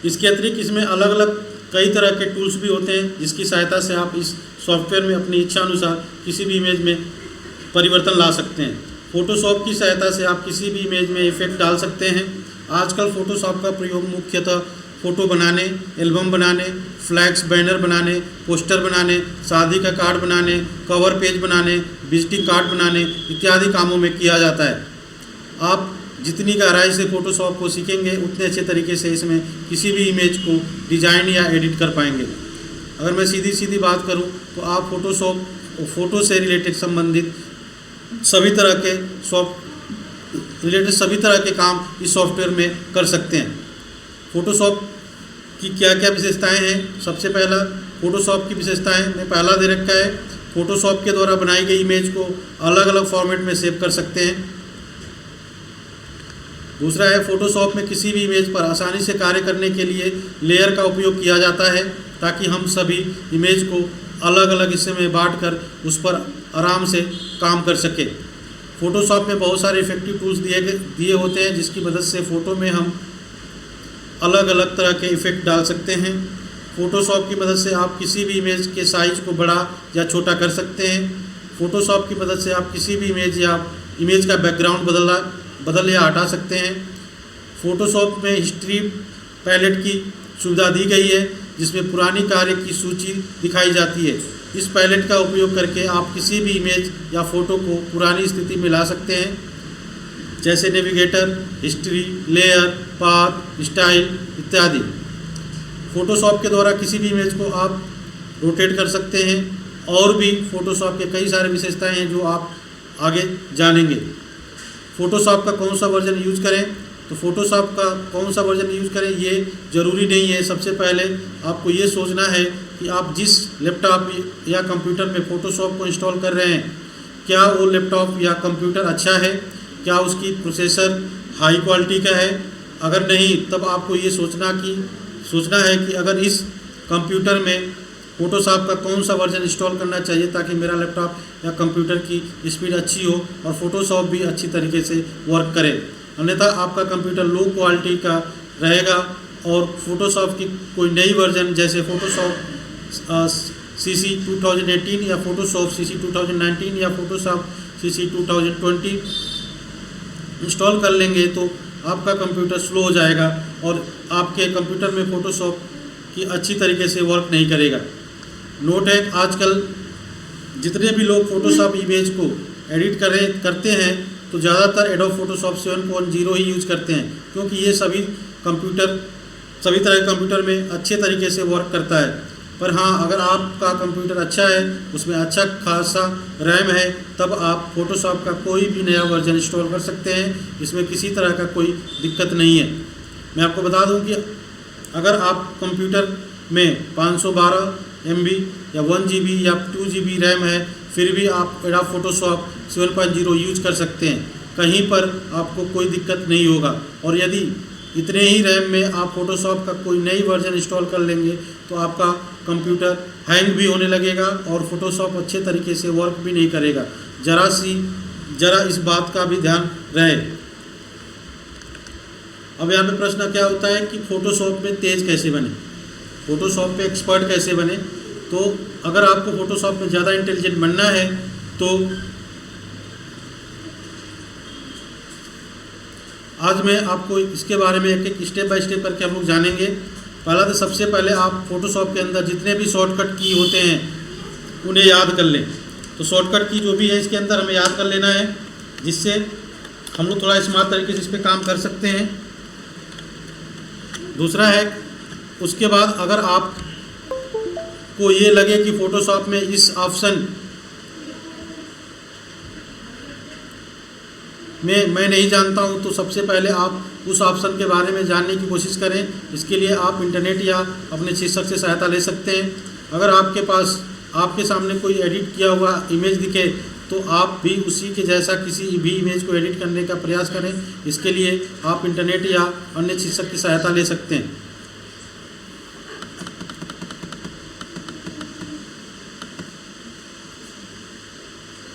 इसके अतिरिक्त इसमें अलग अलग कई तरह के टूल्स भी होते हैं जिसकी सहायता से आप इस सॉफ्टवेयर में अपनी इच्छा अनुसार किसी भी इमेज में परिवर्तन ला सकते हैं। फ़ोटोशॉप की सहायता से आप किसी भी इमेज में इफ़ेक्ट डाल सकते हैं। आजकल फ़ोटोशॉप का प्रयोग मुख्यतः फ़ोटो बनाने, एल्बम बनाने, फ्लैक्स बैनर बनाने, पोस्टर बनाने, शादी का कार्ड बनाने, कवर पेज बनाने, विजिटिंग कार्ड बनाने इत्यादि कामों में किया जाता है। आप जितनी गहराई से फ़ोटोशॉप को सीखेंगे उतने अच्छे तरीके से इसमें किसी भी इमेज को डिज़ाइन या एडिट कर पाएंगे। अगर मैं सीधी बात करूं तो आप फ़ोटो से रिलेटेड संबंधित सभी तरह के काम इस सॉफ्टवेयर में कर सकते हैं। फ़ोटोशॉप की क्या क्या विशेषताएं हैं? सबसे पहला फ़ोटोशॉप की विशेषताएं में पहला दे रखा है, फ़ोटोशॉप के द्वारा बनाई गई इमेज को अलग अलग फॉर्मेट में सेव कर सकते हैं। दूसरा है, फ़ोटोशॉप में किसी भी इमेज पर आसानी से कार्य करने के लिए लेयर का उपयोग किया जाता है ताकि हम सभी इमेज को अलग अलग हिस्से में बांटकर उस पर आराम से काम कर सकें। फ़ोटोशॉप में बहुत सारे इफेक्टिव टूल्स दिए होते हैं जिसकी मदद से फ़ोटो में हम अलग अलग तरह के इफ़ेक्ट डाल सकते हैं। फ़ोटोशॉप की मदद से आप किसी भी इमेज के साइज़ को बड़ा या छोटा कर सकते हैं। फ़ोटोशॉप की मदद से आप किसी भी इमेज का बैकग्राउंड बदल या हटा सकते हैं। फ़ोटोशॉप में हिस्ट्री पैलेट की सुविधा दी गई है जिसमें पुरानी कार्य की सूची दिखाई जाती है। इस पैलेट का उपयोग करके आप किसी भी इमेज या फ़ोटो को पुरानी स्थिति में ला सकते हैं, जैसे navigator, history, layer, path, style इत्यादि। फ़ोटोशॉप के द्वारा किसी भी इमेज को आप रोटेट कर सकते हैं। और भी फ़ोटोशॉप के कई सारे विशेषताएं हैं जो आप आगे जानेंगे। फ़ोटोशॉप का कौन सा वर्जन यूज़ करें? तो फ़ोटोशॉप का कौन सा वर्जन यूज़ करें ये ज़रूरी नहीं है। सबसे पहले आपको ये सोचना है कि आप जिस लैपटॉप या कंप्यूटर में फ़ोटोशॉप को इंस्टॉल कर रहे हैं, क्या वो लैपटॉप या कंप्यूटर अच्छा है, क्या उसकी प्रोसेसर हाई क्वालिटी का है। अगर नहीं, तब आपको ये सोचना है कि अगर इस कंप्यूटर में फ़ोटोशॉप का कौन सा वर्जन इंस्टॉल करना चाहिए ताकि मेरा लैपटॉप या कंप्यूटर की स्पीड अच्छी हो और फ़ोटोशॉप भी अच्छी तरीके से वर्क करे। अन्यथा आपका कंप्यूटर लो क्वालिटी का रहेगा और फ़ोटोशॉप की कोई नई वर्जन जैसे फ़ोटोशॉप CC 2018 या फ़ोटोशॉप CC 2019 या फ़ोटोशॉप CC 2020 इंस्टॉल कर लेंगे तो आपका कंप्यूटर स्लो हो जाएगा और आपके कंप्यूटर में फ़ोटोशॉप की अच्छी तरीके से वर्क नहीं करेगा। नोट है, आजकल जितने भी लोग फ़ोटोशॉप इमेज को एडिट करते हैं तो ज़्यादातर एडोब फ़ोटोशॉप 7.0 ही यूज़ करते हैं, क्योंकि ये सभी तरह के कंप्यूटर में अच्छे तरीके से वर्क करता है। पर हाँ, अगर आपका कंप्यूटर अच्छा है, उसमें अच्छा खासा रैम है, तब आप फ़ोटोशॉप का कोई भी नया वर्जन इंस्टॉल कर सकते हैं। इसमें किसी तरह का कोई दिक्कत नहीं है। मैं आपको बता दूं कि अगर आप कंप्यूटर में 512 MB या 1 GB या 2 GB रैम है, फिर भी आप एडोब फ़ोटोशॉप 7.0 यूज कर सकते हैं। कहीं पर आपको कोई दिक्कत नहीं होगा। और यदि इतने ही रैम में आप फ़ोटोशॉप का कोई नई वर्जन इंस्टॉल कर लेंगे तो आपका कंप्यूटर हैंग भी होने लगेगा और फ़ोटोशॉप अच्छे तरीके से वर्क भी नहीं करेगा। ज़रा इस बात का भी ध्यान रहे। अब यहाँ पे प्रश्न क्या होता है कि फ़ोटोशॉप में तेज़ कैसे बने, फ़ोटोशॉप पे एक्सपर्ट कैसे बने। तो अगर आपको फ़ोटोशॉप में ज़्यादा इंटेलिजेंट बनना है तो आज मैं आपको इसके बारे में एक स्टेप बाय स्टेप करके हम लोग जानेंगे। पहला तो सबसे पहले आप फ़ोटोशॉप के अंदर जितने भी शॉर्टकट की होते हैं उन्हें याद कर लें। तो शॉर्टकट की जो भी है इसके अंदर हमें याद कर लेना है, जिससे हम लोग थोड़ा स्मार्ट तरीके से इस पर काम कर सकते हैं। दूसरा है, उसके बाद अगर आप को ये लगे कि फ़ोटोशॉप में इस ऑप्शन मैं नहीं जानता हूं, तो सबसे पहले आप उस ऑप्शन के बारे में जानने की कोशिश करें। इसके लिए आप इंटरनेट या अपने शिक्षक से सहायता ले सकते हैं। अगर आपके सामने कोई एडिट किया हुआ इमेज दिखे तो आप भी उसी के जैसा किसी भी इमेज को एडिट करने का प्रयास करें। इसके लिए आप इंटरनेट या अन्य शिक्षक की सहायता ले सकते हैं।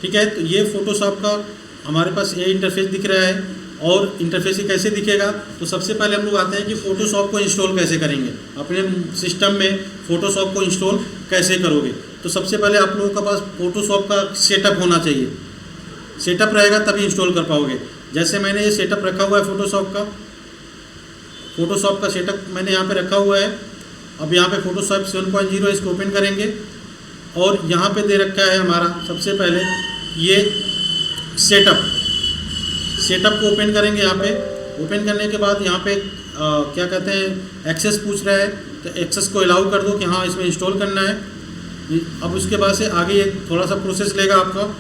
ठीक है, तो ये फ़ोटोशॉप का हमारे पास ये इंटरफेस दिख रहा है। और इंटरफेस ही कैसे दिखेगा। तो सबसे पहले हम लोग आते हैं कि फ़ोटोशॉप को इंस्टॉल कैसे करेंगे, अपने सिस्टम में फ़ोटोशॉप को इंस्टॉल कैसे करोगे। तो सबसे पहले आप लोगों के पास फ़ोटोशॉप का सेटअप होना चाहिए, सेटअप रहेगा तभी इंस्टॉल कर पाओगे। जैसे मैंने ये सेटअप रखा हुआ है फ़ोटोशॉप का सेटअप मैंने यहाँ पे रखा हुआ है। अब यहाँ पे फ़ोटोशॉप 7.0 इसको ओपन करेंगे और यहाँ पे दे रखा है हमारा सबसे पहले ये सेटअप को ओपन करेंगे। यहाँ पे ओपन करने के बाद यहाँ पे क्या कहते हैं एक्सेस पूछ रहा है, तो एक्सेस को अलाउ कर दो कि हाँ इसमें इंस्टॉल करना है। अब उसके बाद से आगे ये थोड़ा सा प्रोसेस लेगा आपका।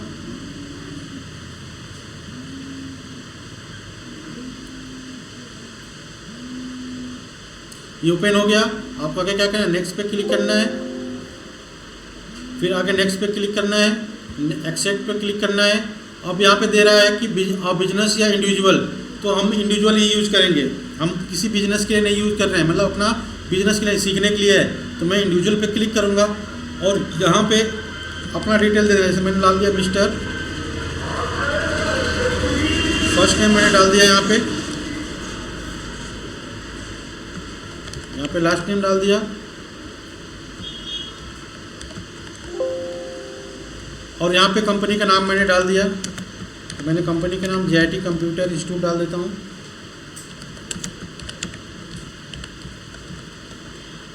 ये ओपन हो गया। आपको आगे क्या करना है, नेक्स्ट पे क्लिक करना है, फिर आगे नेक्स्ट पे क्लिक करना है, एक्सेप्ट पे क्लिक करना है। अब यहाँ पे दे रहा है कि बिजनेस या इंडिविजुअल, तो हम इंडिविजुअल ही यूज़ करेंगे, हम किसी बिजनेस के लिए नहीं यूज़ कर रहे हैं, मतलब अपना बिजनेस के लिए सीखने के लिए है। तो मैं इंडिविजुअल पे क्लिक करूँगा और यहाँ पे अपना डिटेल दे देना। जैसे मैंने डाल दिया मिस्टर, फर्स्ट नेम मैंने डाल दिया यहाँ पे लास्ट नेम डाल दिया और यहाँ पे कंपनी का नाम मैंने डाल दिया। मैंने कंपनी का नाम JIT कंप्यूटर इंस्टीट्यूट डाल देता हूँ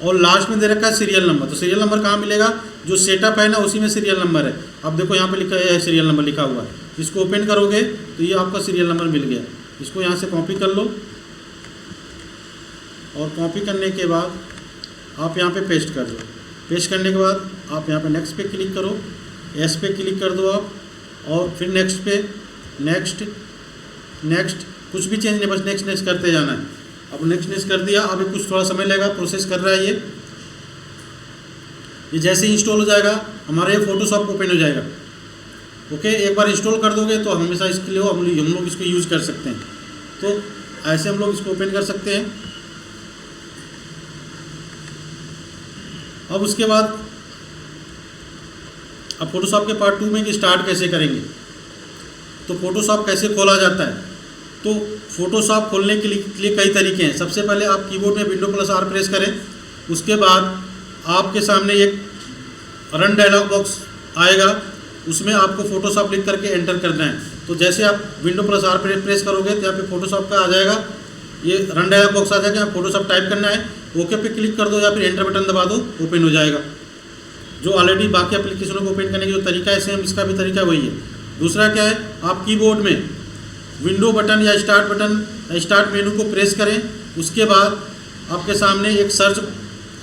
और लास्ट में दे रखा है सीरियल नंबर। तो सीरियल नंबर कहाँ मिलेगा, जो सेटअप है ना उसी में सीरियल नंबर है। अब देखो यहाँ पे लिखा है सीरियल नंबर लिखा हुआ है, इसको ओपन करोगे तो ये आपका सीरियल नंबर मिल गया। इसको यहाँ से कॉपी कर लो और कॉपी करने के बाद आप यहाँ पे पेस्ट कर दो। पेस्ट करने के बाद आप यहाँ पे नेक्स्ट पे क्लिक करो, एस पे क्लिक कर दो आप और फिर नेक्स्ट पे नेक्स्ट कुछ भी चेंज नहीं, बस नेक्स्ट करते जाना है। अब नेक्स्ट कर दिया। अभी कुछ थोड़ा समय लगेगा, प्रोसेस कर रहा है ये जैसे ही इंस्टॉल हो जाएगा हमारा ये फ़ोटोशॉप ओपन हो जाएगा। ओके, एक बार इंस्टॉल कर दोगे तो हमेशा इसके लिए हम लोग इसको यूज़ कर सकते हैं। तो ऐसे हम लोग इसको ओपन कर सकते हैं। अब उसके बाद अब फोटोशॉप के पार्ट 2 में कि स्टार्ट कैसे करेंगे, तो फोटोशॉप कैसे खोला जाता है। तो फोटोशॉप खोलने के लिए कई तरीके हैं। सबसे पहले आप कीबोर्ड में Windows+R प्रेस करें, उसके बाद आपके सामने एक रन डायलॉग बॉक्स आएगा, उसमें आपको फोटोशॉप लिख करके एंटर करना है। तो जैसे आप Windows+R प्रेस करोगे तो यहाँ पे फोटोशॉप का आ जाएगा, ये रन डायलॉग बॉक्स आ जाएगा। आप फोटोशॉप टाइप करना है, ओके पे क्लिक कर दो या फिर एंटर बटन दबा दो, ओपन हो जाएगा। जो ऑलरेडी बाकी एप्लीकेशनों को ओपन करने की जो तरीका है सेम इसका भी तरीका वही है। दूसरा क्या है, आप कीबोर्ड में विंडो बटन या स्टार्ट मेनू को प्रेस करें, उसके बाद आपके सामने एक सर्च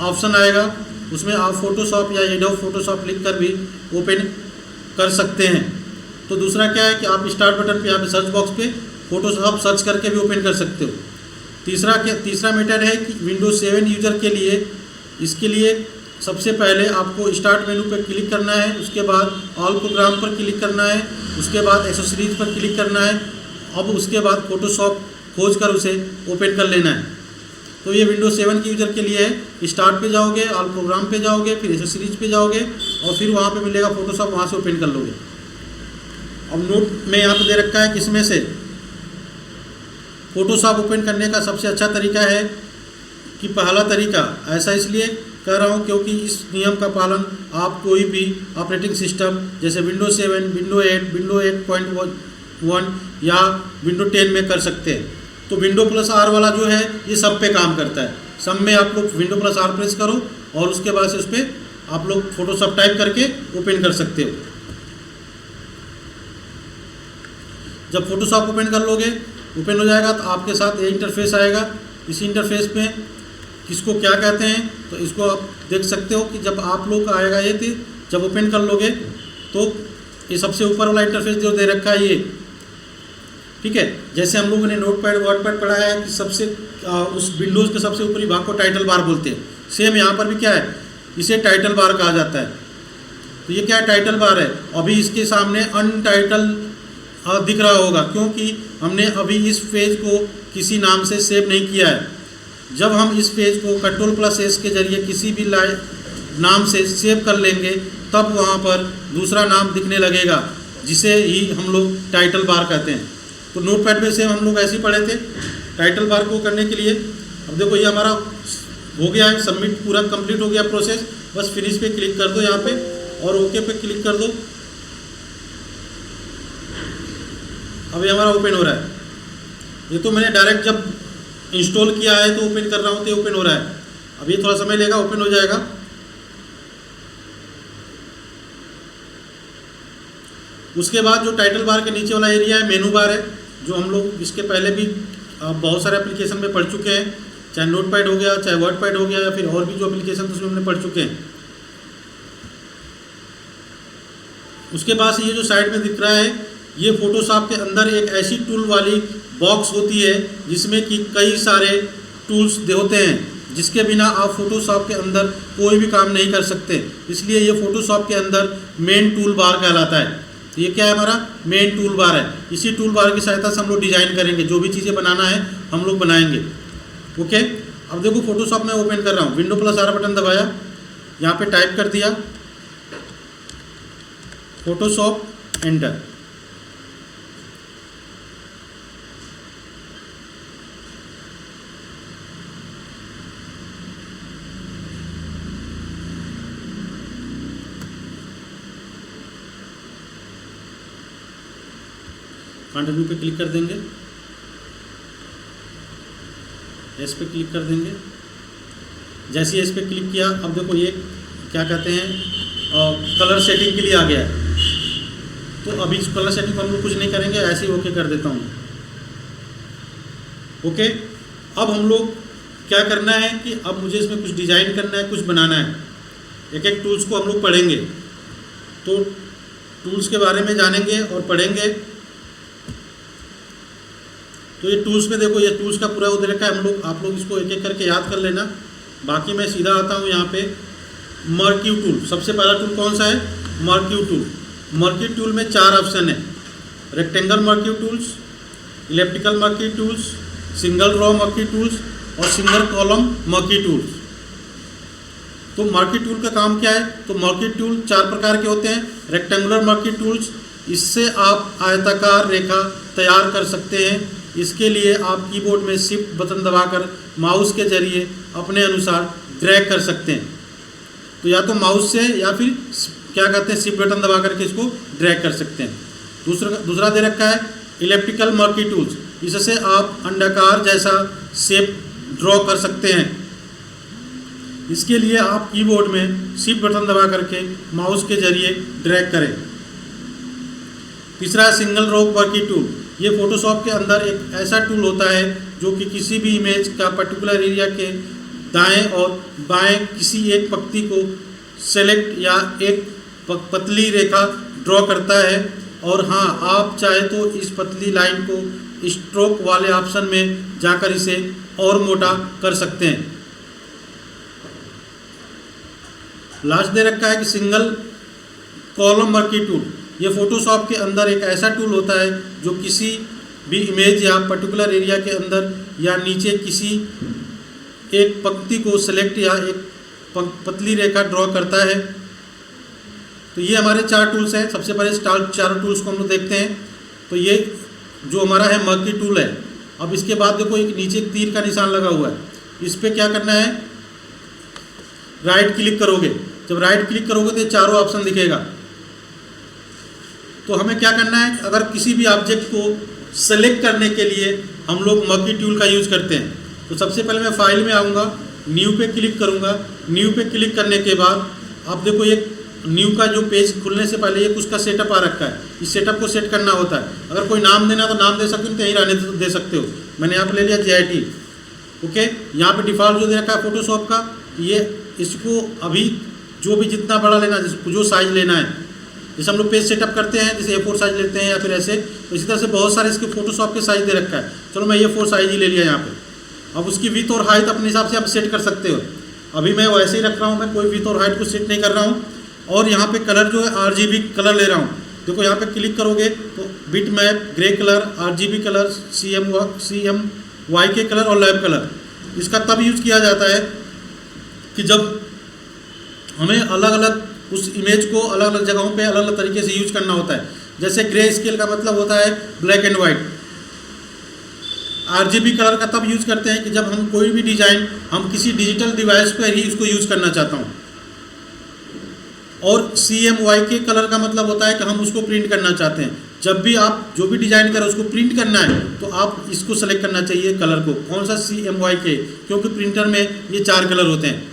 ऑप्शन आएगा, उसमें आप फोटोशॉप या एडोब फोटोशॉप लिख कर भी ओपन कर सकते हैं। तो दूसरा क्या है कि आप स्टार्ट बटन पे यहाँ पे सर्च बॉक्स पे फोटोशॉप सर्च करके भी ओपन कर सकते हो। तीसरा मेथड है कि विंडोज 7 यूज़र के लिए, इसके लिए सबसे पहले आपको स्टार्ट मेनू पर क्लिक करना है, उसके बाद ऑल प्रोग्राम पर क्लिक करना है, उसके बाद एक्सेसरीज पर क्लिक करना है। अब उसके बाद फोटोशॉप खोज कर उसे ओपन कर लेना है। तो ये विंडोज 7 के यूज़र के लिए है। स्टार्ट पे जाओगे, ऑल प्रोग्राम पे जाओगे, फिर एक्सेसरीज पे जाओगे और फिर वहाँ पे मिलेगा फोटोशॉप, वहाँ से ओपन कर लोगे। अब नोट में यहाँ पे दे रखा है किसमें से फोटोशॉप ओपन करने का सबसे अच्छा तरीका है कि पहला तरीका, ऐसा इसलिए कह रहा हूँ क्योंकि इस नियम का पालन आप कोई भी ऑपरेटिंग सिस्टम जैसे विंडोज 7, विंडो 8, विंडो 8.1 या विंडो 10 में कर सकते हैं। तो Windows+R वाला जो है ये सब पे काम करता है। सब में आप लोग Windows+R प्रेस करो और उसके बाद से उस पर आप लोग फोटोशॉप टाइप करके ओपन कर सकते हो। जब फोटोशॉप ओपन कर लोगे, ओपन हो जाएगा तो आपके साथ ये इंटरफेस आएगा। इसी इंटरफेस में किसको क्या कहते हैं तो इसको आप देख सकते हो कि जब आप लोग का आएगा ये थी, जब ओपन कर लोगे तो ये सबसे ऊपर वाला इंटरफेस जो दे रखा है ये, ठीक है। जैसे हम लोगों ने नोटपैड वर्डपैड पढ़ा है कि सबसे उस विंडोज़ के सबसे ऊपरी भाग को टाइटल बार बोलते हैं, सेम यहाँ पर भी क्या है, इसे टाइटल बार कहा जाता है। तो ये क्या है, टाइटल बार है। अभी इसके सामने अनटाइटल दिख रहा होगा क्योंकि हमने अभी इस पेज को किसी नाम से सेव नहीं किया है। जब हम इस पेज को Ctrl+S के जरिए किसी भी नाम से सेव कर लेंगे तब वहाँ पर दूसरा नाम दिखने लगेगा, जिसे ही हम लोग टाइटल बार कहते हैं। तो नोटपैड में से हम लोग ऐसे ही पढ़े थे टाइटल बार को करने के लिए। अब देखो ये हमारा हो गया है, सबमिट पूरा कंप्लीट हो गया प्रोसेस। बस फिनिश पे क्लिक कर दो यहाँ पे और ओके पे क्लिक कर दो। अब ये हमारा ओपन हो रहा है। ये तो मैंने डायरेक्ट जब इंस्टॉल किया है तो ओपन कर रहा हूँ तो ये ओपन हो रहा है। अब ये थोड़ा समय लेगा, ओपन हो जाएगा। उसके बाद जो टाइटल बार के नीचे वाला एरिया है मेनू बार है, जो हम लोग इसके पहले भी बहुत सारे एप्लीकेशन में पढ़ चुके हैं, चाहे नोटपैड हो गया, चाहे वर्डपैड हो गया, या फिर और भी जो एप्लीकेशन उसमें हमने पढ़ चुके हैं। उसके बाद ये जो साइड में दिख रहा है, ये फोटोशॉप के अंदर एक ऐसी टूल वाली बॉक्स होती है जिसमें कि कई सारे टूल्स होते हैं, जिसके बिना आप फोटोशॉप के अंदर कोई भी काम नहीं कर सकते। इसलिए ये फोटोशॉप के अंदर मेन टूल बार कहलाता है। तो ये क्या है, हमारा मेन टूल बार है। इसी टूल बार की सहायता से हम लोग डिजाइन करेंगे, जो भी चीज़ें बनाना है हम लोग बनाएंगे। ओके, अब देखो फोटोशॉप में ओपन कर रहा हूँ, विंडो प्लस आर बटन दबाया, यहाँ पे टाइप कर दिया फोटोशॉप, एंटर। कंटिन्यू पे क्लिक कर देंगे, एस पे क्लिक कर देंगे। जैसे ही एस पे क्लिक किया, अब देखो ये क्या कहते हैं, कलर सेटिंग के लिए आ गया है। तो अभी इस कलर सेटिंग को हम लोग कुछ नहीं करेंगे, ऐसे ही ओके कर देता हूँ। ओके, अब हम लोग क्या करना है कि अब मुझे इसमें कुछ डिजाइन करना है, कुछ बनाना है। एक एक टूल्स को हम लोग पढ़ेंगे, तो टूल्स के बारे में जानेंगे और पढ़ेंगे। तो ये टूल्स में देखो, ये टूल्स का पूरा वो दे रखा है, हम लोग आप लोग इसको एक एक करके याद कर लेना। बाकी मैं सीधा आता हूँ यहाँ पे मर्क्यू टूल। सबसे पहला टूल कौन सा है, मर्क्यू टूल। मर्क्यू टूल में 4 ऑप्शन है, rectangle marquee tools, elliptical marquee tools, single row marquee tools और सिंगल कॉलम मर्क्यू टूल्स। तो मर्क्यू टूल का काम क्या है, तो मर्क्यू टूल 4 प्रकार के होते हैं। रेक्टेंगुलर मर्क्यू टूल्स, इससे आप आयताकार रेखा तैयार कर सकते हैं। इसके लिए आप कीबोर्ड में शिफ्ट बटन दबाकर माउस के जरिए अपने अनुसार ड्रैग कर सकते हैं। तो या तो माउस से या फिर क्या कहते हैं, शिफ्ट बटन दबा करके इसको ड्रैग कर सकते हैं। दूसरा दे रखा है इलेप्टिकल मर्क्यू टूल्स। इससे आप अंडाकार जैसा शेप ड्रॉ कर सकते हैं। इसके लिए आप कीबोर्ड में शिफ्ट बटन दबा करके माउस के जरिए ड्रैग करें। तीसरा है सिंगल रॉ मर्क्यू टूल। ये फोटोशॉप के अंदर एक ऐसा टूल होता है जो कि किसी भी इमेज का पर्टिकुलर एरिया के दाएं और बाएं किसी एक पंक्ति को सेलेक्ट या एक पतली रेखा ड्रॉ करता है। और हाँ, आप चाहे तो इस पतली लाइन को स्ट्रोक वाले ऑप्शन में जाकर इसे और मोटा कर सकते हैं। लास्ट दे रखा है कि सिंगल कॉलम मर्क्यू टूल। ये फोटोशॉप के अंदर एक ऐसा टूल होता है जो किसी भी इमेज या पर्टिकुलर एरिया के अंदर या नीचे किसी एक पंक्ति को सेलेक्ट या एक पतली रेखा ड्रॉ करता है। तो ये हमारे 4 टूल्स हैं। सबसे पहले चारों टूल्स को हम लोग देखते हैं। तो ये जो हमारा है मर्क्यू टूल है। अब इसके बाद देखो एक नीचे एक तीर का निशान लगा हुआ है, इस पर क्या करना है, राइट क्लिक करोगे। जब राइट क्लिक करोगे तो ये चारों ऑप्शन दिखेगा। तो हमें क्या करना है, अगर किसी भी ऑब्जेक्ट को सेलेक्ट करने के लिए हम लोग मर्क्यू टूल का यूज़ करते हैं। तो सबसे पहले मैं फाइल में आऊँगा, न्यू पे क्लिक करूँगा। न्यू पे क्लिक करने के बाद आप देखो ये न्यू का जो पेज खुलने से पहले ये उसका सेटअप आ रखा है। इस सेटअप को सेट करना होता है। अगर कोई नाम देना तो नाम दे सकते हो, तो यहीं रहने दे सकते हो। मैंने यहाँ पे ले लिया JIT। ओके, यहाँ पे डिफ़ॉल्ट जो दे रखा है फोटोशॉप का, ये इसको अभी जो भी जितना बड़ा लेना, जो साइज़ लेना है, जैसे हम लोग पेज सेटअप करते हैं, जैसे A4 साइज़ लेते हैं या फिर ऐसे, तो इसी तरह से बहुत सारे इसके फोटोशॉप के साइज़ दे रखा है। चलो मैं A4 साइज़ ही ले लिया यहाँ पे। अब उसकी विड्थ और हाइट अपने हिसाब से आप सेट कर सकते हो। अभी मैं वैसे ही रख रहा हूँ, मैं कोई विड्थ और हाइट को सेट नहीं कर रहा हूँ। और यहाँ पे कलर जो है RGB कलर ले रहा हूँ। देखो यहाँ पे क्लिक करोगे तो bit map, grey colour, RGB colour, CMYK colour और लैब कलर, इसका तब यूज़ किया जाता है कि जब हमें अलग अलग उस इमेज को अलग अलग जगहों पे अलग अलग तरीके से यूज करना होता है। जैसे ग्रे स्केल का मतलब होता है black and white, RGB colour का तब यूज़ करते हैं कि जब हम कोई भी डिज़ाइन हम किसी डिजिटल डिवाइस पर ही उसको यूज़ करना चाहता हूँ। और CMYK कलर का मतलब होता है कि हम उसको प्रिंट करना चाहते हैं। जब भी आप जो भी डिज़ाइन करें उसको प्रिंट करना है तो आप इसको सेलेक्ट करना चाहिए कलर को। कौन सा? CMYK, क्योंकि प्रिंटर में ये 4 कलर होते हैं।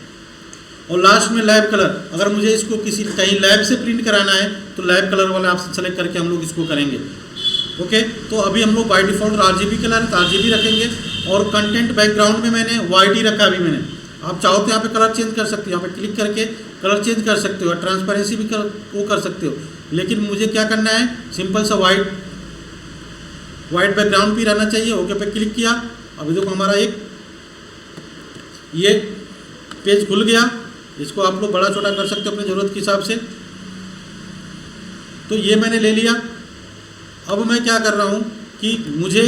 और लास्ट में लैब कलर, अगर मुझे इसको किसी कहीं लैब से प्रिंट कराना है तो लैब कलर वाला ऑप्शन सेलेक्ट करके हम लोग इसको करेंगे। ओके, तो अभी हम लोग बाय डिफ़ॉल्ट RGB कलर है तो RGB रखेंगे। और कंटेंट बैकग्राउंड में मैंने YT रखा अभी मैंने। आप चाहो तो यहाँ पे कलर चेंज कर सकते हो, यहाँ पे क्लिक करके कलर चेंज कर सकते हो, ट्रांसपेरेंसी भी वो कर सकते हो। लेकिन मुझे क्या करना है, सिंपल सा वाइट बैकग्राउंड भी रहना चाहिए। ओके पे क्लिक किया। अभी देखो हमारा ये पेज खुल गया। इसको आप लोग बड़ा छोटा कर सकते हो अपनी ज़रूरत के हिसाब से। तो ये मैंने ले लिया। अब मैं क्या कर रहा हूँ कि मुझे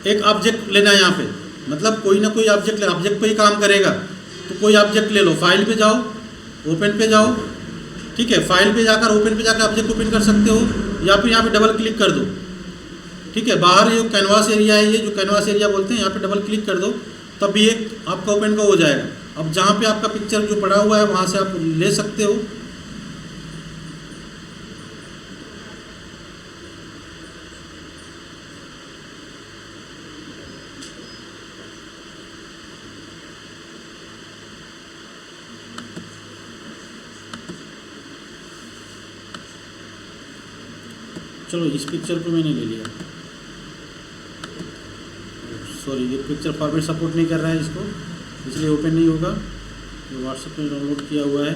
एक ऑब्जेक्ट लेना है यहाँ पे, मतलब कोई ना कोई ऑब्जेक्ट पे ही काम करेगा। तो कोई ऑब्जेक्ट ले लो, फाइल पे जाओ, ओपन पे जाओ, ठीक है। फाइल पे जाकर ओपन पे जाकर ऑब्जेक्ट ओपन कर सकते हो, या फिर यहाँ पे डबल क्लिक कर दो, ठीक है। बाहर ये कैनवास एरिया है, ये जो कैनवास एरिया बोलते हैं, यहाँ पे डबल क्लिक कर दो, तब भी एक आपका ओपन का हो जाएगा। अब जहाँ पे आपका पिक्चर जो पड़ा हुआ है वहाँ से आप ले सकते हो। चलो इस पिक्चर को मैंने ले लिया। सॉरी, ये पिक्चर फॉर्मेट सपोर्ट नहीं कर रहा है इसको, इसलिए ओपन नहीं होगा। ये व्हाट्सएप में डाउनलोड किया हुआ है।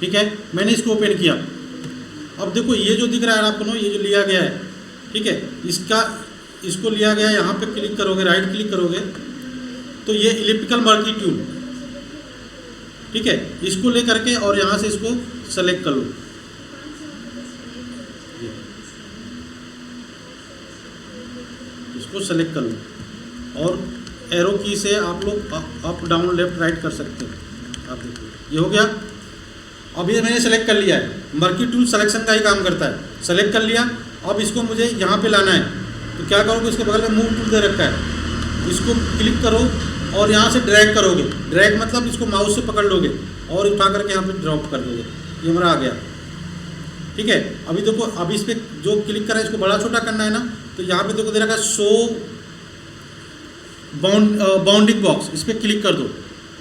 ठीक है, मैंने इसको ओपन किया। अब देखो ये जो दिख रहा है आपको, ये जो लिया गया है, ठीक है, इसको लिया गया है। यहाँ पे क्लिक करोगे, राइट क्लिक करोगे तो ये इलिप्टिकल मर्की टूल, ठीक है, इसको ले करके और यहाँ से इसको सेलेक्ट कर लो। इसको सेलेक्ट कर लो और एरो की से आप लोग अप डाउन लेफ्ट राइट कर सकते हो। आप देखो ये हो गया। अब ये मैंने सेलेक्ट कर लिया है। मर्की टूल सिलेक्शन का ही काम करता है। सेलेक्ट कर लिया। अब इसको मुझे यहाँ पे लाना है, तो क्या करोगे, इसके बगल में मूव टूल दे रखा है, इसको क्लिक करो और यहाँ से ड्रैग करोगे। ड्रैग मतलब इसको माउस से पकड़ लोगे और उठा करके यहाँ पे ड्रॉप कर दोगे। ये हमारा आ गया, ठीक है। अभी देखो, अभी इस पर जो क्लिक करा है इसको बड़ा छोटा करना है ना, तो यहाँ पे देखो दे रखा है शो बाउंडिंग बॉक्स, इस पर क्लिक कर दो।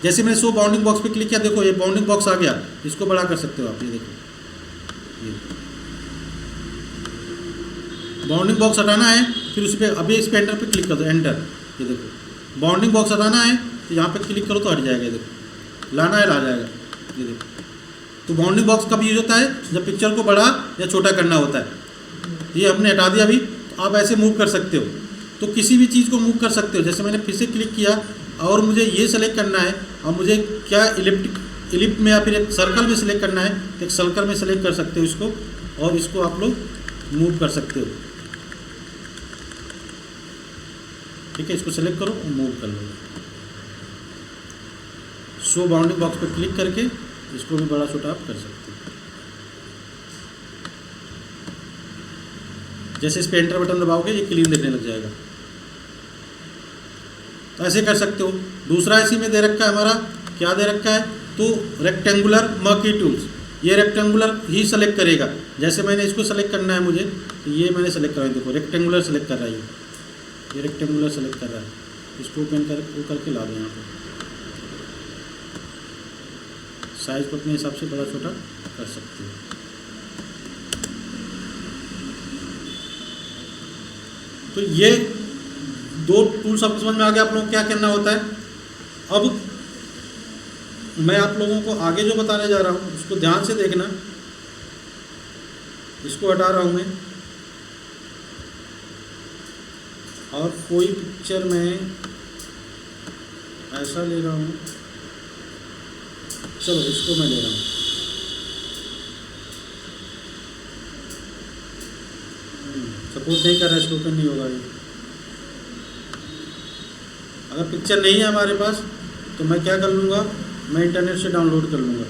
जैसे मैंने शो बाउंडिंग बॉक्स पे क्लिक किया, देखो ये बाउंडिंग बॉक्स आ गया। इसको बड़ा कर सकते हो आप, ये देखो, ये बाउंडिंग बॉक्स हटाना है, फिर उस पर अभी इस पे एंटर पे क्लिक कर दो, एंटर। ये देखो बाउंडिंग बॉक्स हटाना है तो यहाँ पे क्लिक करो तो हट जाएगा। ये देखो, लाना है ला जाएगा। ये देखो, तो बाउंडिंग बॉक्स कब यूज होता है, जब पिक्चर को बड़ा या छोटा करना होता है। ये हमने हटा दिया अभी। तो आप ऐसे मूव कर सकते हो, तो किसी भी चीज़ को मूव कर सकते हो। जैसे मैंने फिर से क्लिक किया और मुझे ये सेलेक्ट करना है, और मुझे क्या इलिप्ट में या फिर एक सर्कल में सेलेक्ट करना है, तो एक सर्कल में सेलेक्ट कर सकते हो इसको, और इसको आप लोग मूव कर सकते हो, ठीक है। इसको सेलेक्ट करो और मूव कर लो। शो बाउंडिंग बॉक्स पर क्लिक करके इसको भी बड़ा छोटा आप कर सकते हो। जैसे इस पे एंटर बटन दबाओगे ये क्लीन दिखने लग जाएगा। तो ऐसे कर सकते हो। दूसरा इसी में दे रखा है हमारा, क्या दे रखा है, तो रेक्टेंगुलर मर्की टूल्स। ये रेक्टेंगुलर ही सेलेक्ट करेगा। जैसे मैंने इसको सेलेक्ट करना है मुझे, तो ये मैंने सेलेक्ट करा है। देखो रेक्टेंगुलर सेलेक्ट कर रहा है, ये रेक्टेंगुलर सेलेक्ट कर रहा है। इसको ओपन करके ला दो। यहाँ पे साइज को अपने हिसाब से बड़ा छोटा कर सकते हो। तो ये दो टूल्स आपको समझ में आ गया आप लोगों को क्या करना होता है। अब मैं आप लोगों को आगे जो बताने जा रहा हूँ उसको ध्यान से देखना। इसको हटा रहा हूँ मैं, और कोई पिक्चर में ऐसा ले रहा हूँ। चलो इसको मैं ले रहा हूँ। सपोर्ट नहीं कर रहा है, इसको ओपन नहीं होगा ये। अगर पिक्चर नहीं है हमारे पास तो मैं क्या कर लूँगा, मैं इंटरनेट से डाउनलोड कर लूँगा।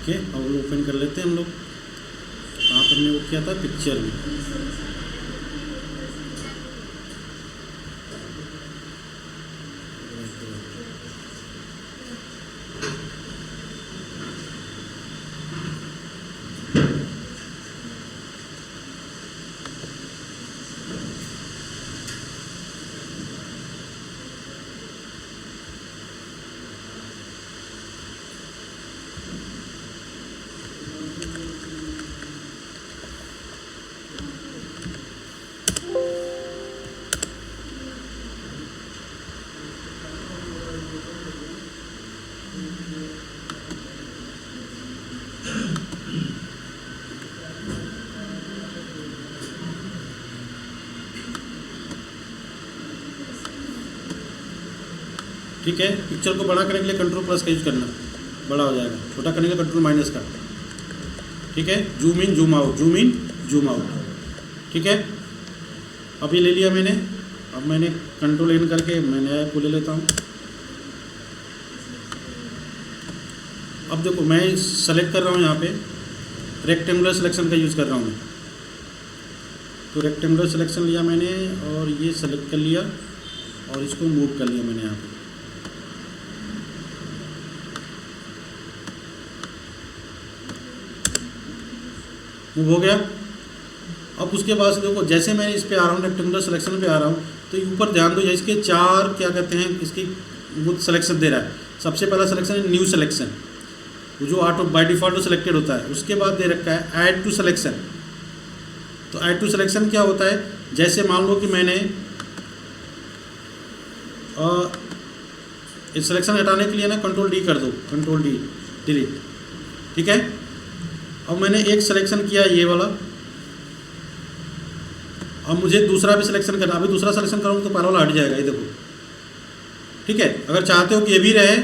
ओके, अब ओपन कर लेते हैं हम लोग। कहाँ पर मैं वो किया था, पिक्चर में। ठीक है, पिक्चर को बड़ा करने के लिए कंट्रोल प्लस का यूज करना, बड़ा हो जाएगा। छोटा करने के लिए कंट्रोल माइनस का। ठीक है, zoom in zoom out, zoom in zoom out. ठीक है, अभी ले लिया मैंने। अब मैंने कंट्रोल इन करके मैं नया ऐप को ले लेता हूँ। अब देखो मैं सेलेक्ट कर रहा हूँ, यहाँ पे रेक्टेंगुलर सिलेक्शन का यूज़ कर रहा हूँ मैं। तो रेक्टेंगुलर सिलेक्शन लिया मैंने और ये सेलेक्ट कर लिया और इसको मूव कर लिया मैंने यहाँ पे। मूव हो गया। अब उसके बाद से देखो जैसे मैं इस पे आ रहा हूँ, रेक्टेंगुलर सिलेक्शन पे आ रहा हूँ, तो ऊपर ध्यान दो, इसके 4 क्या कहते हैं, इसकी वो सिलेक्शन दे रहा है। सबसे पहला सिलेक्शन है न्यू सिलेक्शन, जो ऑटो बाय डिफ़ॉल्ट सिलेक्टेड होता है। उसके बाद दे रखा है ऐड टू सिलेक्शन। तो ऐड टू सिलेक्शन क्या होता है, जैसे मान लो कि मैंने इस सिलेक्शन हटाने के लिए ना कंट्रोल डी कर दो, कंट्रोल डी डिलीट। ठीक है, अब मैंने एक सिलेक्शन किया ये वाला, अब मुझे दूसरा भी सिलेक्शन करना। अभी दूसरा सिलेक्शन करूँगा तो पहला वाला हट जाएगा, ये देखो। ठीक है, अगर चाहते हो कि ये भी रहे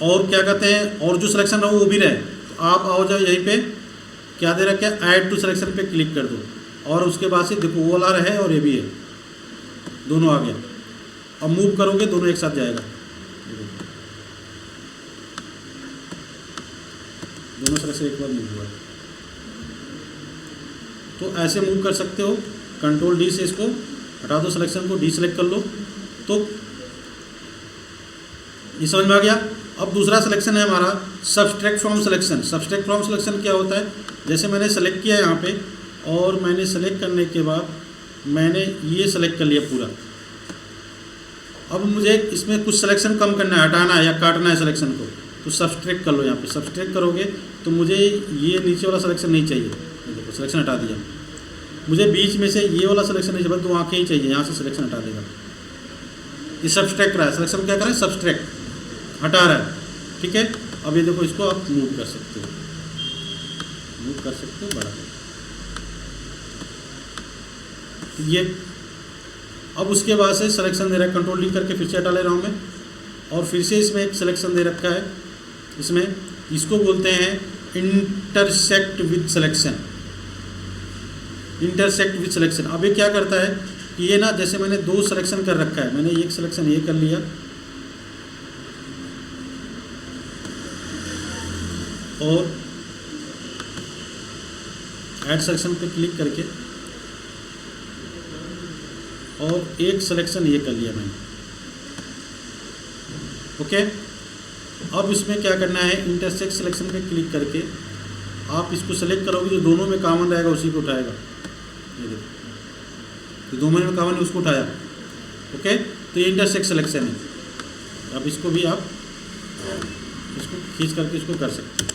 और क्या कहते हैं और जो सिलेक्शन रहो वो भी रहे, तो आप आओ जाओ यहीं पे क्या दे रखा है, ऐड टू सिलेक्शन पे क्लिक कर दो और उसके बाद से देखो वो वाला रहे और ये भी है, दोनों आ गया। अब मूव करोगे दोनों एक साथ जाएगा, दोनों सिलेक्शन एक बार मूव हुआ। तो ऐसे मूव कर सकते हो। कंट्रोल डी से इसको हटा दो, सिलेक्शन को डी सेलेक्ट कर लो, तो ये समझ में आ गया। अब दूसरा सिलेक्शन है हमारा subtract from selection. Subtract from selection क्या होता है, जैसे मैंने सेलेक्ट किया यहाँ पे और मैंने सेलेक्ट करने के बाद मैंने ये सेलेक्ट कर लिया पूरा। अब मुझे इसमें कुछ सिलेक्शन कम करना है, हटाना है या काटना है सिलेक्शन को, तो सब्सट्रैक्ट कर लो। यहाँ पे सब्सट्रैक्ट करोगे तो मुझे ये नीचे वाला सिलेक्शन नहीं चाहिए, देखो सिलेक्शन हटा दिया। मुझे बीच में से ये वाला सिलेक्शन नहीं चाहिए, बस 2 आँखें ही चाहिए, यहाँ से सिलेक्शन हटा देगा। ये सब्सट्रैक्ट रहा है, सिलेक्शन क्या कर रहा है, सब्सट्रैक्ट हटा रहा है। ठीक है, अब ये देखो इसको आप मूव कर सकते हो, मूव कर सकते हो, बड़ा ये। अब उसके बाद से सिलेक्शन दे रहा है, कंट्रोल डी करके फिर से हटा ले रहा हूँ मैं और फिर से इसमें एक सिलेक्शन दे रखा है। इसमें इसको बोलते हैं intersect with selection, intersect with selection. अब ये क्या करता है कि ये ना, जैसे मैंने 2 सिलेक्शन कर रखा है, मैंने एक सिलेक्शन ये कर लिया और ऐड सेलेक्शन पे क्लिक करके और एक सिलेक्शन ये कर लिया मैंने। ओके, अब इसमें क्या करना है, इंटरसेक्ट सिलेक्शन पे क्लिक करके आप इसको सेलेक्ट करोगे, जो दोनों में कॉमन रहेगा उसी को उठाएगा। ये देखो, जो दोनों में कॉमन है उसको उठाया। ओके, तो ये इंटरसेक्ट सिलेक्शन है। अब इसको भी आप इसको खींच करके इसको कर सकते हैं।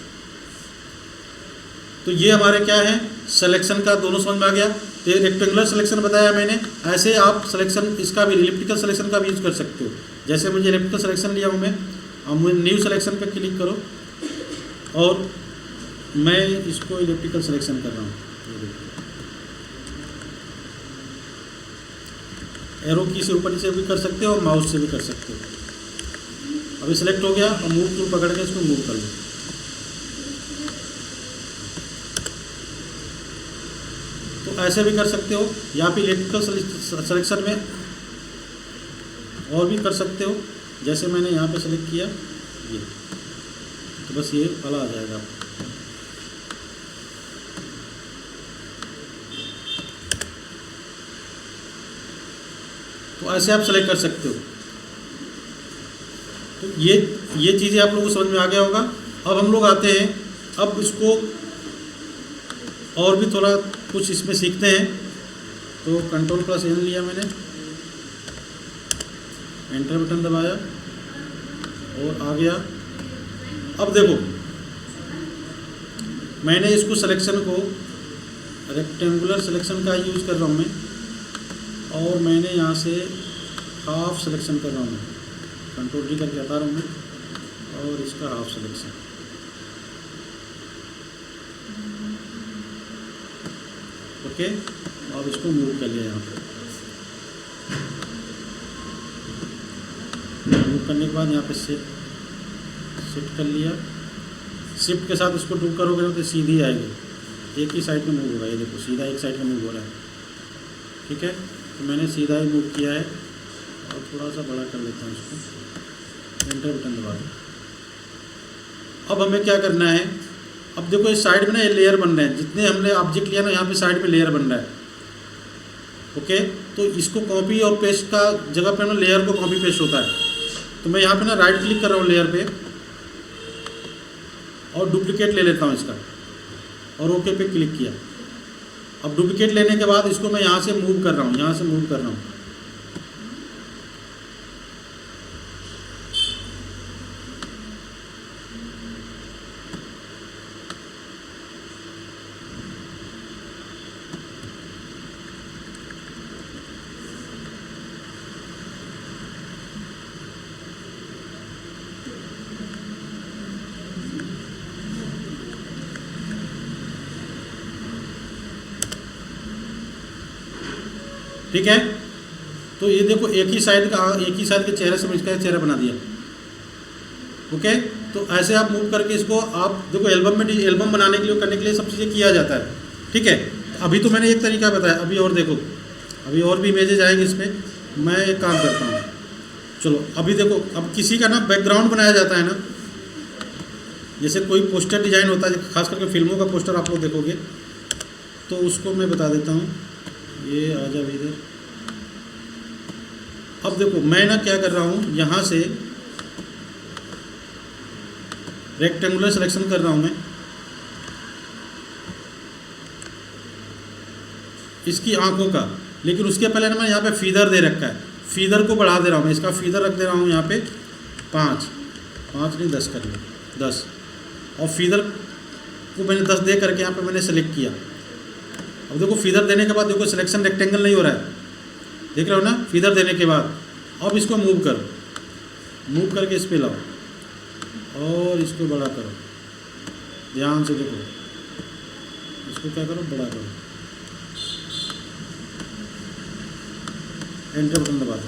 तो ये हमारे क्या है, सिलेक्शन का दोनों समझ में आ गया। तो ये रेक्टेंगुलर सिलेक्शन बताया मैंने, ऐसे आप सिलेक्शन इसका भी इलिप्टिकल सिलेक्शन का भी यूज़ कर सकते हो। जैसे मुझे इलिप्टिकल सिलेक्शन लिया हूँ मैं, अब मुझे न्यू सिलेक्शन पे क्लिक करो और मैं इसको इलिप्टिकल सिलेक्शन कर रहा हूँ। एरो की से ऊपर नीचे भी कर सकते हो और माउस से भी कर सकते हो। अभी सिलेक्ट हो गया और मूव टूल पकड़ के इसको मूव कर लो। तो ऐसे भी कर सकते हो, या फिर इलेक्ट्रिकल सिलेक्शन में और भी कर सकते हो। जैसे मैंने यहाँ पे सेलेक्ट किया ये, तो बस ये वाला आ जाएगा आपको। तो ऐसे आप सेलेक्ट कर सकते हो। तो ये चीज़ें आप लोगों को समझ में आ गया होगा। अब हम लोग आते हैं, अब इसको और भी थोड़ा कुछ इसमें सीखते हैं। तो Ctrl+N लिया मैंने, एंटर बटन दबाया और आ गया। अब देखो, मैंने इसको सिलेक्शन को रेक्टेंगुलर सिलेक्शन का यूज़ कर रहा हूँ मैं, और मैंने यहाँ से हाफ सिलेक्शन कर रहा हूँ मैं, Ctrl+D करके हटा रहा हूँ मैं, और इसका हाफ सिलेक्शन। ओके, अब इसको मूव कर लिया। यहाँ पे मूव करने के बाद यहाँ पे शिफ्ट कर लिया। शिफ्ट के साथ इसको ड्रू करोगे तो सीधी आएगी, एक ही साइड में मूव होगा। ये देखो, सीधा एक साइड में मूव हो रहा है। ठीक है, तो मैंने सीधा ही मूव किया है और थोड़ा सा बड़ा कर लेता हूँ इसको, एंटर बटन दबा दो। अब हमें क्या करना है, अब देखो इस साइड में ना ये लेयर बन रहे हैं, जितने हमने ऑब्जेक्ट लिया ना यहाँ पे साइड में लेयर बन रहा है। ओके, तो इसको कॉपी और पेस्ट का जगह पे ना लेयर को कॉपी पेस्ट होता है। तो मैं यहाँ पे ना राइट क्लिक कर रहा हूँ लेयर पे और डुप्लीकेट ले लेता हूँ इसका, और ओके पे क्लिक किया। अब डुप्लीकेट लेने के बाद इसको मैं यहाँ से मूव कर रहा हूँ, यहाँ से मूव कर रहा हूँ। ठीक है, तो ये देखो एक ही साइड के चेहरे से इसका चेहरा बना दिया। ओके, तो ऐसे आप मूव करके इसको आप देखो, एल्बम बनाने के लिए, करने के लिए सब चीज़ें किया जाता है। ठीक है, अभी तो मैंने एक तरीका बताया, अभी और देखो, अभी और भी इमेजेज आएंगे इसमें। मैं एक काम करता हूँ, चलो अभी देखो, अब किसी का ना बैकग्राउंड बनाया जाता है ना, जैसे कोई पोस्टर डिजाइन होता है, खास करके फिल्मों का पोस्टर आप लोग देखोगे, तो उसको मैं बता देता हूँ। ये आ जाए इधर। अब देखो मैं ना क्या कर रहा हूँ, यहाँ से रेक्टेंगुलर सिलेक्शन कर रहा हूँ मैं, इसकी आंखों का। लेकिन उसके पहले ना मैं यहाँ पे फीदर दे रखा है, फीदर को बढ़ा दे रहा हूँ मैं, इसका फीदर रख दे रहा हूँ यहाँ पे 5 नहीं 10 कर लिया, 10। और फीदर को मैंने 10 दे करके यहाँ पे मैंने सेलेक्ट किया। अब देखो फीदर देने के बाद देखो सिलेक्शन रेक्टेंगल नहीं हो रहा है, देख रहे हो ना, फीदर देने के बाद। अब इसको मूव करो, मूव करके इस पे लाओ और इसको बड़ा करो, ध्यान से देखो, इसको क्या करो, बड़ा करो, एंटर बटन दबा दो।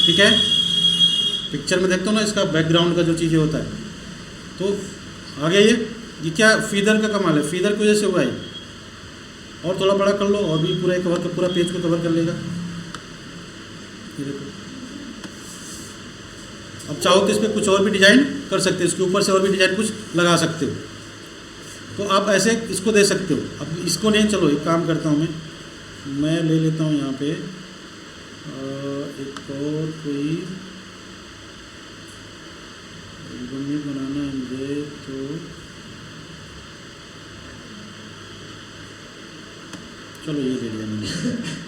ठीक है, पिक्चर में देखते हो ना इसका बैकग्राउंड का जो चीज़ें होता है। तो आगे ये क्या फीदर का कमाल है, फीदर की वजह से हुआ है। और थोड़ा बड़ा कर लो और भी पूरा कवर कर, पूरा पेज को कवर कर लेगा। ये देखो, अब चाहो तो इस पर कुछ और भी डिज़ाइन कर सकते हो, इसके ऊपर से और भी डिज़ाइन कुछ लगा सकते हो, तो आप ऐसे इसको दे सकते हो। अब इसको नहीं, चलो एक काम करता हूँ, मैं ले लेता हूँ यहाँ पे एक और कोई एल्बम में बनाना है मुझे, तो चलो ये ले लिया मैंने।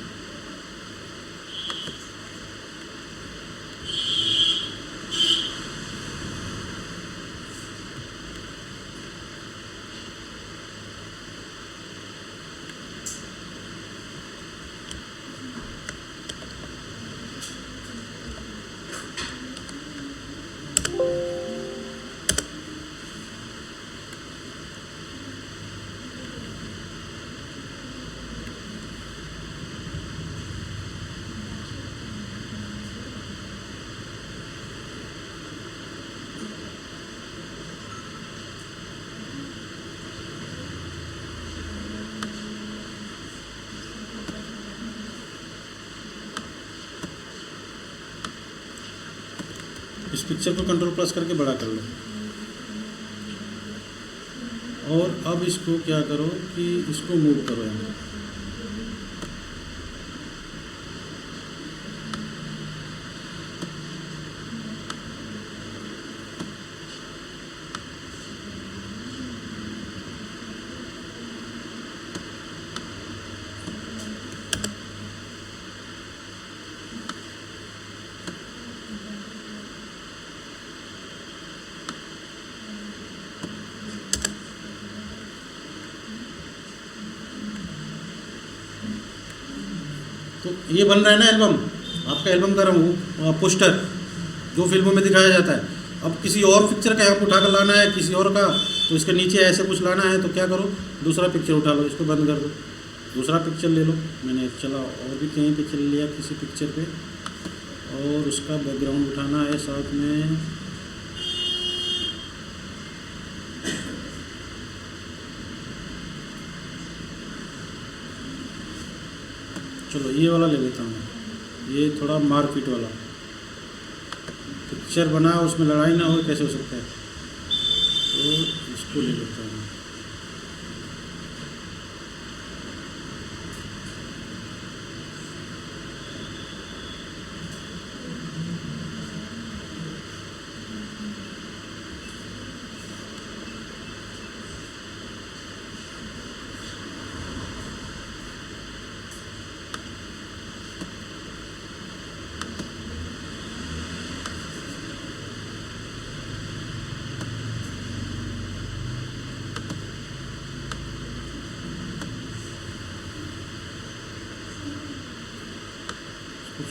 इस पिक्चर को कंट्रोल प्लस करके बड़ा कर लो, और अब इसको क्या करो कि इसको मूव करो यहाँ। तो ये बन रहा है ना एल्बम, आपका एल्बम का पोस्टर जो फिल्मों में दिखाया जाता है। अब किसी और पिक्चर का यहाँ पर उठा कर लाना है, किसी और का, तो इसके नीचे ऐसे कुछ लाना है, तो क्या करो, दूसरा पिक्चर उठा लो, इसको बंद कर दो, दूसरा पिक्चर ले लो। मैंने चला और भी कहीं पिक्चर लिया किसी पिक्चर पे, और उसका बैकग्राउंड उठाना है साथ में। चलो ये वाला ले लेता हूँ, ये थोड़ा मारपीट वाला पिक्चर बना, उसमें लड़ाई ना हो, कैसे हो सकता है, तो इसको ले लेता हूँ।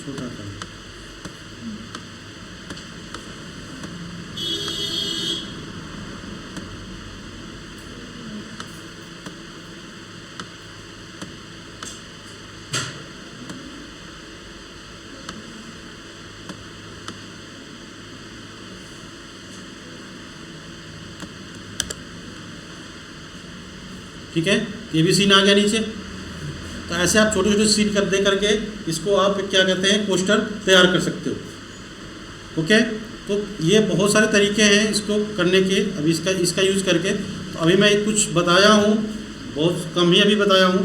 छोटा कर, ठीक है, ये भी सीन आ गया नीचे। तो ऐसे आप छोटे छोटे सीन कर दे करके इसको आप क्या कहते हैं, पोस्टर तैयार कर सकते हो। ओके, तो ये बहुत सारे तरीके हैं इसको करने के। अभी इसका यूज़ करके, तो अभी मैं कुछ बताया हूँ, बहुत कम ही अभी बताया हूँ,